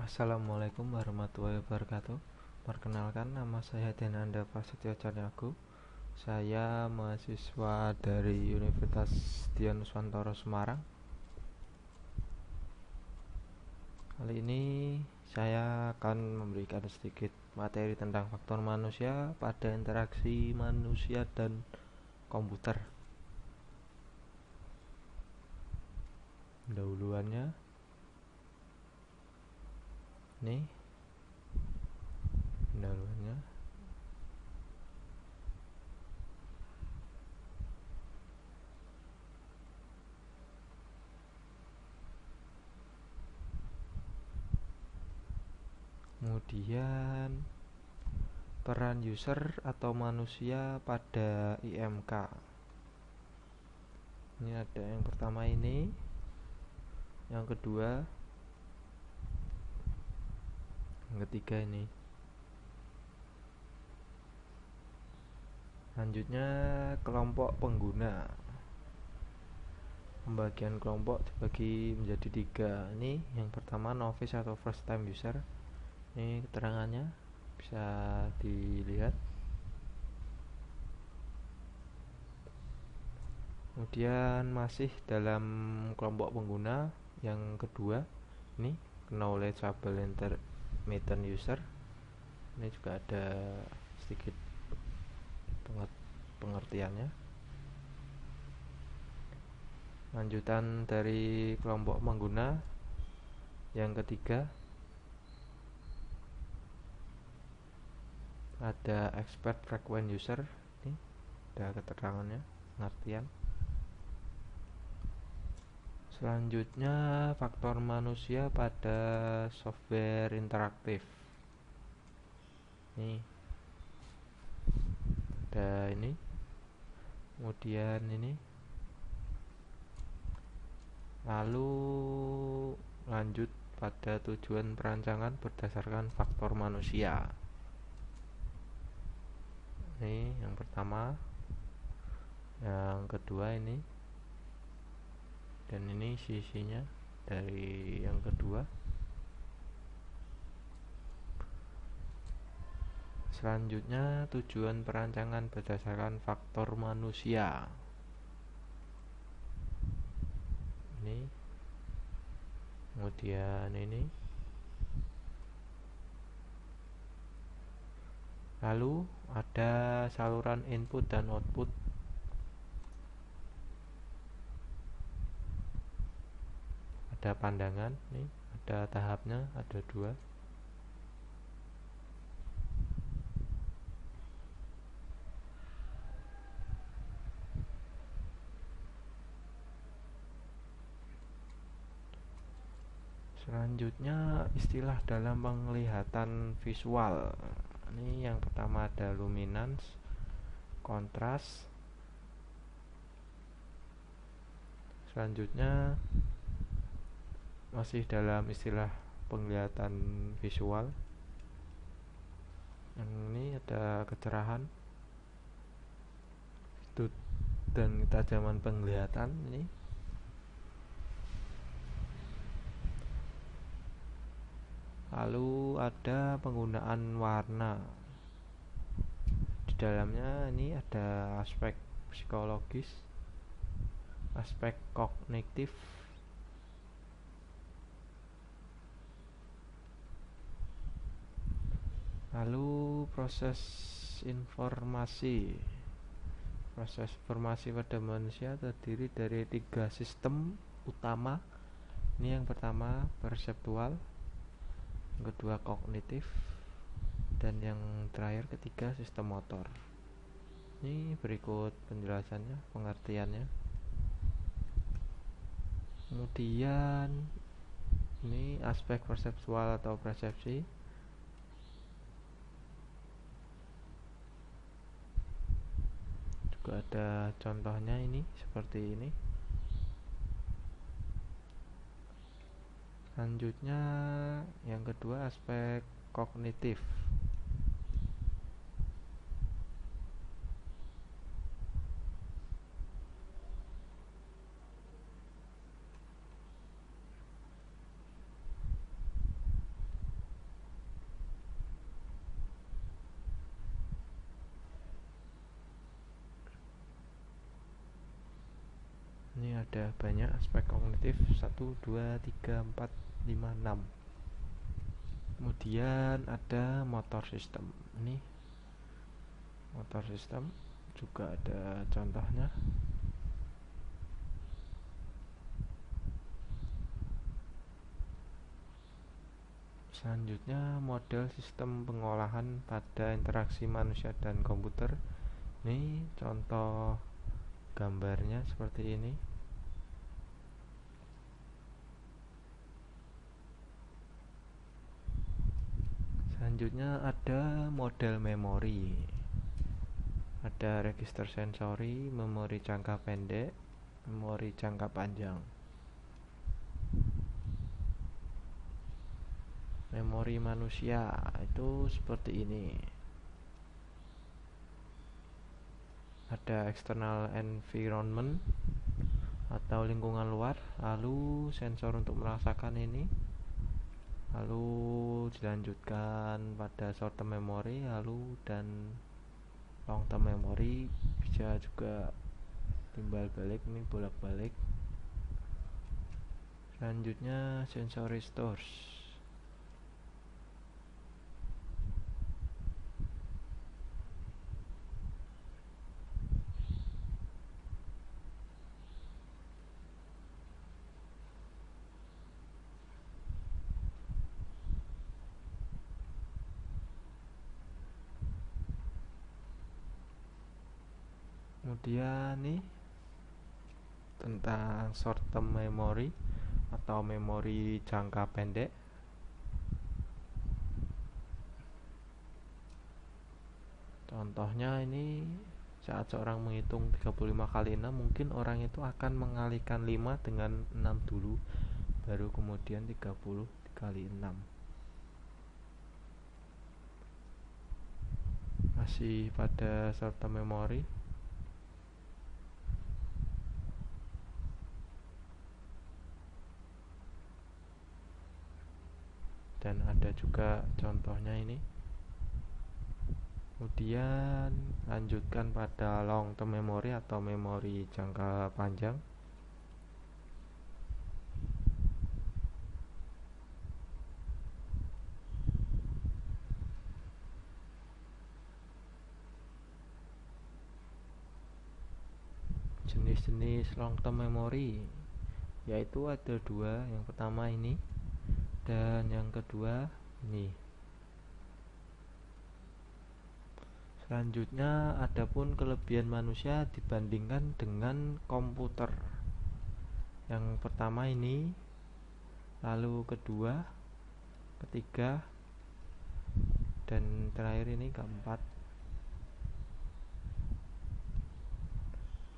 Assalamualaikum warahmatullahi wabarakatuh. Perkenalkan, nama saya Denanda Prasetyo Cahyaku. Saya mahasiswa dari Universitas Dianuswantoro Semarang. Kali ini saya akan memberikan sedikit materi tentang faktor manusia pada interaksi manusia dan komputer. Pendahuluannya ini pendahuluannya kemudian peran user atau manusia pada IMK. Ini ada yang pertama ini, yang kedua, yang ketiga ini. Selanjutnya kelompok pengguna. Pembagian kelompok dibagi menjadi 3. Ini yang pertama novice atau first time user. Ini keterangannya bisa dilihat. Kemudian masih dalam kelompok pengguna yang kedua, ini knowledgeable intermittent user. Ini juga ada sedikit pengertiannya. Lanjutan dari kelompok pengguna yang ketiga, ada expert frequent user. Ini ada keterangannya, pengertian. Selanjutnya faktor manusia pada software interaktif. Ini ada ini, kemudian ini, lalu lanjut pada tujuan perancangan berdasarkan faktor manusia. Ini yang pertama, yang kedua ini, dan ini sisinya dari yang kedua. Selanjutnya tujuan perancangan berdasarkan faktor manusia. Ini, kemudian ini, lalu ada saluran input dan output. Ada pandangan, nih ada tahapnya, ada 2. Selanjutnya istilah dalam penglihatan visual. Ini yang pertama ada luminance, kontras. Selanjutnya masih dalam istilah penglihatan visual. Yang ini ada kecerahan dan ketajaman penglihatan. Ini lalu ada penggunaan warna. Di dalamnya ini ada aspek psikologis, aspek kognitif, lalu proses informasi. Proses informasi pada manusia terdiri dari 3 sistem utama. Ini yang pertama perseptual, yang kedua kognitif, dan yang terakhir ketiga sistem motor. Ini berikut penjelasannya, pengertiannya. Kemudian ini aspek perseptual atau persepsi. Juga ada contohnya, ini seperti ini. Selanjutnya yang kedua aspek kognitif. Ini ada banyak aspek kognitif, 1, 2, 3, 4, 5, 6. Kemudian ada motor sistem. Ini motor sistem juga ada contohnya. Selanjutnya model sistem pengolahan pada interaksi manusia dan komputer. Ini contoh gambarnya seperti ini. Selanjutnya ada model memori. Ada register sensori, memori jangka pendek, memori jangka panjang. Memori manusia itu seperti ini. Ada external environment atau lingkungan luar, lalu sensor untuk merasakan ini, lalu dilanjutkan pada short term memory, lalu dan long term memory. Bisa juga timbal balik, ini bolak balik. Selanjutnya sensory stores. Kemudian nih tentang short term memory atau memori jangka pendek. Contohnya ini saat seorang menghitung 35 kali 6, mungkin orang itu akan mengalihkan 5 dengan 6 dulu, baru kemudian 30 kali 6. Masih pada short term memory. Dan ada juga contohnya ini. Kemudian lanjutkan pada long term memory atau memori jangka panjang. Jenis-jenis long term memory yaitu ada dua. Yang pertama ini dan yang kedua ini. Selanjutnya adapun kelebihan manusia dibandingkan dengan komputer. Yang pertama ini, lalu kedua, ketiga, dan terakhir ini keempat.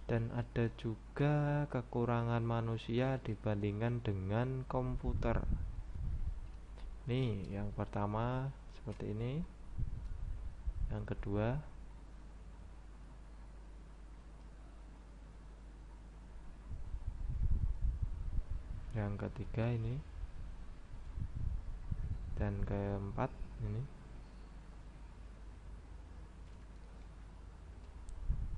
Dan ada juga kekurangan manusia dibandingkan dengan komputer. Nih, yang pertama seperti ini. Yang kedua, yang ketiga ini, dan keempat ini.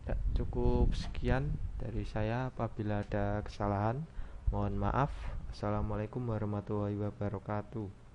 Ya, cukup sekian dari saya. Apabila ada kesalahan, mohon maaf. Assalamualaikum warahmatullahi wabarakatuh.